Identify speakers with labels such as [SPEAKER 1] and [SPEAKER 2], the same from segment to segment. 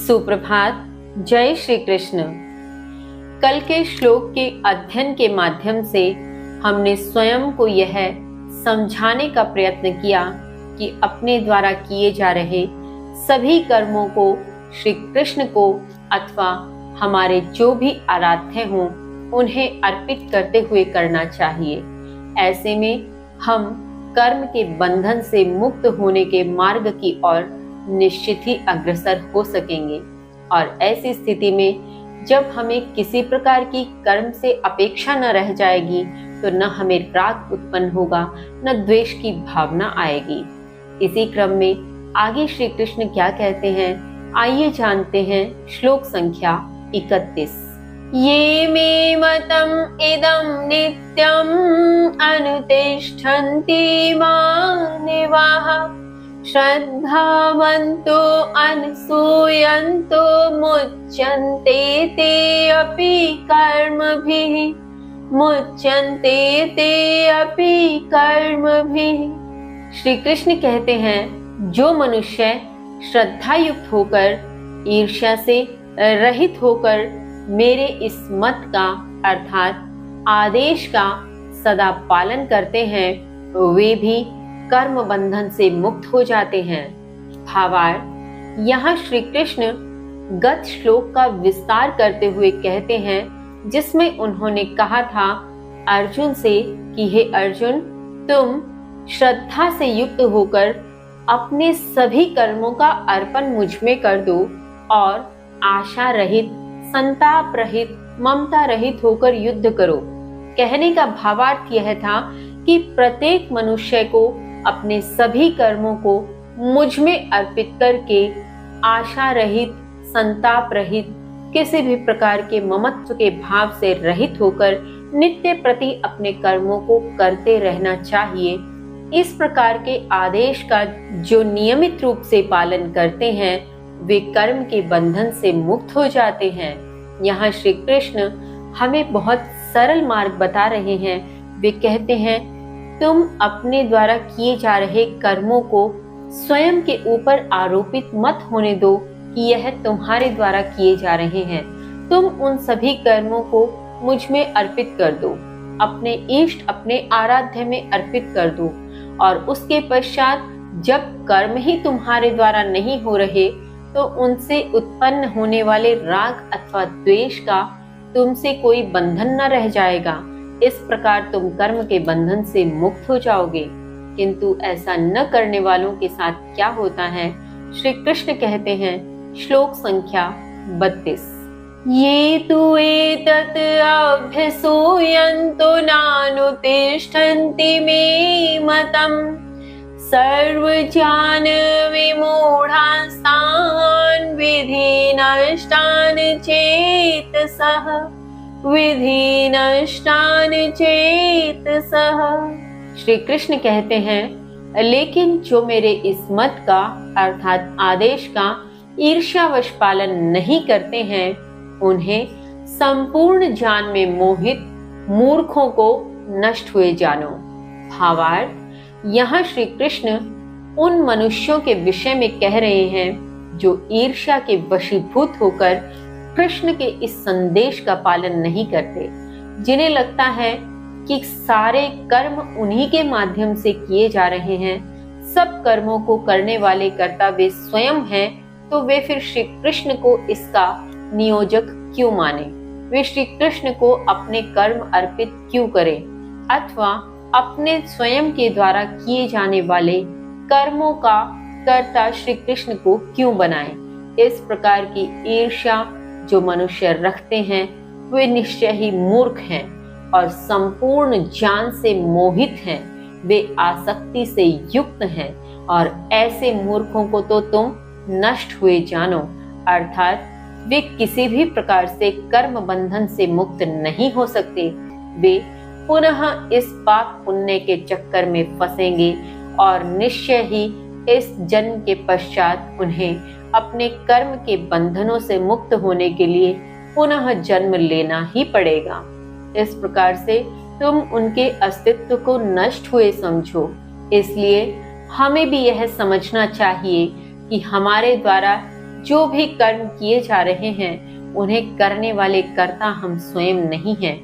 [SPEAKER 1] सुप्रभात। जय श्री कृष्ण। कल के श्लोक के अध्ययन के माध्यम से हमने स्वयं को यह समझाने का प्रयत्न किया कि अपने द्वारा किए जा रहे सभी कर्मों को श्री कृष्ण को अथवा हमारे जो भी आराध्य हों उन्हें अर्पित करते हुए करना चाहिए। ऐसे में हम कर्म के बंधन से मुक्त होने के मार्ग की ओर निश्चित ही अग्रसर हो सकेंगे। और ऐसी स्थिति में जब हमें किसी प्रकार की कर्म से अपेक्षा न रह जाएगी तो न हमें राग उत्पन्न होगा, न द्वेष की भावना आएगी। इसी क्रम में आगे श्री कृष्ण क्या कहते हैं, आइए जानते हैं। श्लोक संख्या 31। ये मे मतम इदं नित्यम अनुतिष्ठन्ति मानिवाः श्रद्धावन्तो अनसूयन्तो मुच्यन्ते ते अपि कर्मभिः। श्री कृष्ण कहते हैं, जो मनुष्य श्रद्धा युक्त होकर, ईर्ष्या से रहित होकर मेरे इस मत का अर्थात आदेश का सदा पालन करते हैं, वे भी कर्म बंधन से मुक्त हो जाते हैं। भावार्थ, यहाँ श्री कृष्ण गत श्लोक का विस्तार करते हुए कहते हैं, जिसमें उन्होंने कहा था अर्जुन से कि हे अर्जुन, तुम श्रद्धा से युक्त होकर अपने सभी कर्मों का अर्पण मुझ में कर दो और आशा रहित, संताप रहित, ममता रहित होकर युद्ध करो। कहने का भावार्थ यह था कि प्रत्येक मनुष्य को अपने सभी कर्मों को मुझ में अर्पित करके आशा रहित, संताप रहित, किसी भी प्रकार के ममत्व के भाव से रहित होकर नित्य प्रति अपने कर्मों को करते रहना चाहिए। इस प्रकार के आदेश का जो नियमित रूप से पालन करते हैं वे कर्म के बंधन से मुक्त हो जाते हैं। यहाँ श्री कृष्ण हमें बहुत सरल मार्ग बता रहे हैं। वे कहते हैं, तुम अपने द्वारा किए जा रहे कर्मों को स्वयं के ऊपर आरोपित मत होने दो कि यह तुम्हारे द्वारा किए जा रहे हैं। तुम उन सभी कर्मों को मुझ में अर्पित कर दो, अपने इष्ट, अपने आराध्य में अर्पित कर दो। और उसके पश्चात जब कर्म ही तुम्हारे द्वारा नहीं हो रहे तो उनसे उत्पन्न होने वाले राग अथवा द्वेष का तुमसे कोई बंधन न रह जाएगा। इस प्रकार तुम कर्म के बंधन से मुक्त हो जाओगे। किंतु ऐसा न करने वालों के साथ क्या होता है, श्री कृष्ण कहते हैं, श्लोक संख्या 32। ये तु एतत् अभ्यसूयन्तो नानुतिष्ठन्ति मे मतम् सर्वज्ञान विमूढास्तान् विधि नष्टान् चेतसः। श्री कृष्ण कहते हैं, लेकिन जो मेरे इस मत का अर्थात आदेश का ईर्ष्यावश पालन नहीं करते हैं, उन्हें संपूर्ण ज्ञान में मोहित मूर्खों को नष्ट हुए जानो। भावार्थ, यहाँ श्री कृष्ण उन मनुष्यों के विषय में कह रहे हैं जो ईर्ष्या के वशीभूत होकर कृष्ण के इस संदेश का पालन नहीं करते, जिन्हें लगता है कि सारे कर्म उन्हीं के माध्यम से किए जा रहे हैं, सब कर्मों को करने वाले कर्ता वे स्वयं हैं, तो वे फिर श्री कृष्ण को इसका नियोजक क्यों माने? वे श्री कृष्ण को अपने कर्म अर्पित क्यों करें अथवा अपने स्वयं के द्वारा किए जाने वाले कर्मों का कर्ता श्री कृष्ण को क्यों बनाएं? इस प्रकार की ईर्ष्या जो मनुष्य रखते हैं वे निश्चय ही मूर्ख हैं और संपूर्ण ज्ञान से मोहित हैं। वे आसक्ति से युक्त हैं और ऐसे मूर्खों को तो तुम नष्ट हुए जानो। अर्थात वे किसी भी प्रकार से कर्म बंधन से मुक्त नहीं हो सकते। वे पुनः इस पाप पुण्य के चक्कर में फंसेंगे और निश्चय ही इस जन्म के पश्चात उन्हें अपने कर्म के बंधनों से मुक्त होने के लिए पुनः जन्म लेना ही पड़ेगा। इस प्रकार से तुम उनके अस्तित्व को नष्ट हुए समझो। इसलिए हमें भी यह समझना चाहिए कि हमारे द्वारा जो भी कर्म किए जा रहे हैं उन्हें करने वाले कर्ता हम स्वयं नहीं हैं।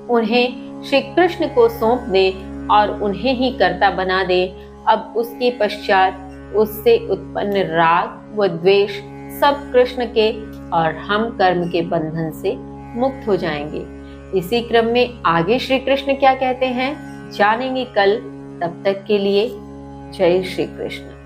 [SPEAKER 1] उन्हें श्री कृष्ण को सौंप दे और उन्हें ही कर्ता बना दे। अब उसके पश्चात उससे उत्पन्न राग व द्वेष सब कृष्ण के और हम कर्म के बंधन से मुक्त हो जाएंगे। इसी क्रम में आगे श्री कृष्ण क्या कहते हैं जानेंगे कल। तब तक के लिए जय श्री कृष्ण।